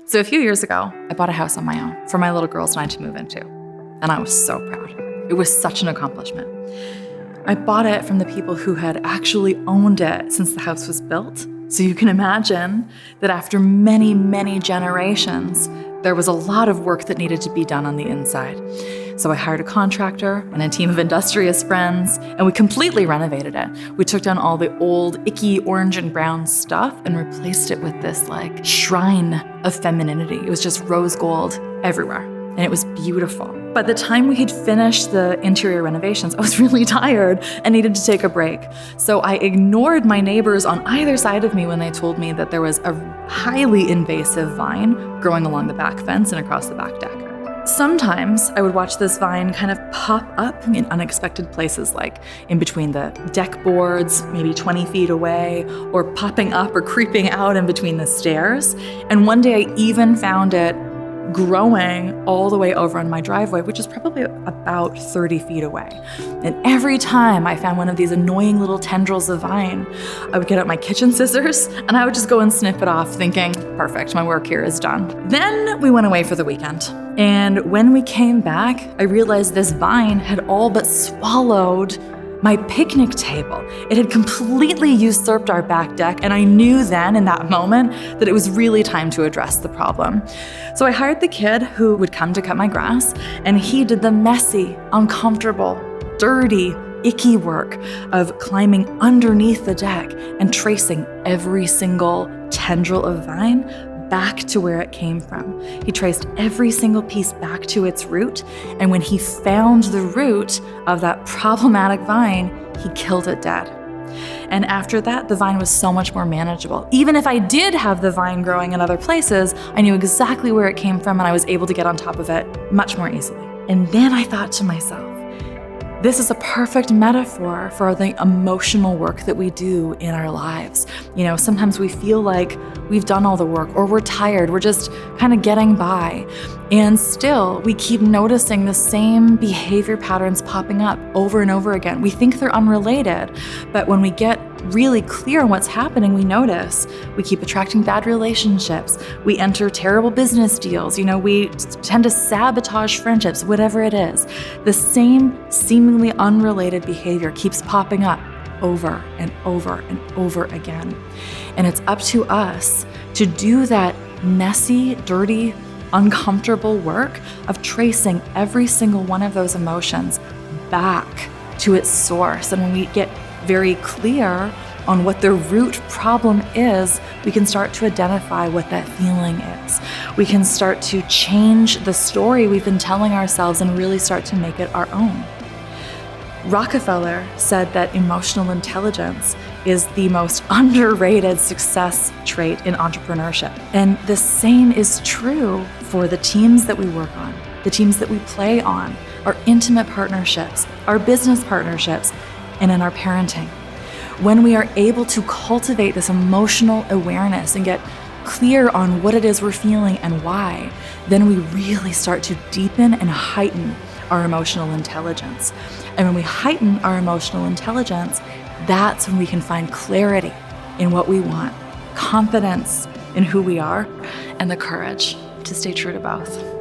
So a few years ago, I bought a house on my own for my little girls and I to move into. And I was so proud. It was such an accomplishment. I bought it from the people who had actually owned it since the house was built. So you can imagine that after many, many generations, there was a lot of work that needed to be done on the inside. So I hired a contractor and a team of industrious friends, and we completely renovated it. We took down all the old, icky orange and brown stuff and replaced it with this like shrine of femininity. It was just rose gold everywhere, and it was beautiful. By the time we had finished the interior renovations, I was really tired and needed to take a break. So I ignored my neighbors on either side of me when they told me that there was a highly invasive vine growing along the back fence and across the back deck. Sometimes I would watch this vine kind of pop up in unexpected places, like in between the deck boards, maybe 20 feet away, or popping up or creeping out in between the stairs. And one day I even found it growing all the way over on my driveway, which is probably about 30 feet away. And every time I found one of these annoying little tendrils of vine, I would get out my kitchen scissors and I would just go and snip it off, thinking, perfect, my work here is done. Then we went away for the weekend. And when we came back, I realized this vine had all but swallowed my picnic table. It had completely usurped our back deck, and I knew then in that moment that it was really time to address the problem. So I hired the kid who would come to cut my grass, and he did the messy, uncomfortable, dirty, icky work of climbing underneath the deck and tracing every single tendril of vine back to where it came from. He traced every single piece back to its root, and when he found the root of that problematic vine, he killed it dead. And after that, the vine was so much more manageable. Even if I did have the vine growing in other places, I knew exactly where it came from and I was able to get on top of it much more easily. And then I thought to myself, this is a perfect metaphor for the emotional work that we do in our lives. You know, sometimes we feel like we've done all the work, or we're tired, we're just kind of getting by. And still, we keep noticing the same behavior patterns popping up over and over again. We think they're unrelated, but when we get really clear on what's happening, we notice we keep attracting bad relationships, we enter terrible business deals, we tend to sabotage friendships, whatever it is. The same seemingly unrelated behavior keeps popping up over and over and over again. And it's up to us to do that messy, dirty, uncomfortable work of tracing every single one of those emotions back to its source. And when we get very clear on what the root problem is, we can start to identify what that feeling is. We can start to change the story we've been telling ourselves and really start to make it our own. Rockefeller said that emotional intelligence is the most underrated success trait in entrepreneurship. And the same is true for the teams that we work on, the teams that we play on, our intimate partnerships, our business partnerships, and in our parenting. When we are able to cultivate this emotional awareness and get clear on what it is we're feeling and why, then we really start to deepen and heighten our emotional intelligence. And when we heighten our emotional intelligence, that's when we can find clarity in what we want, confidence in who we are, and the courage to stay true to both.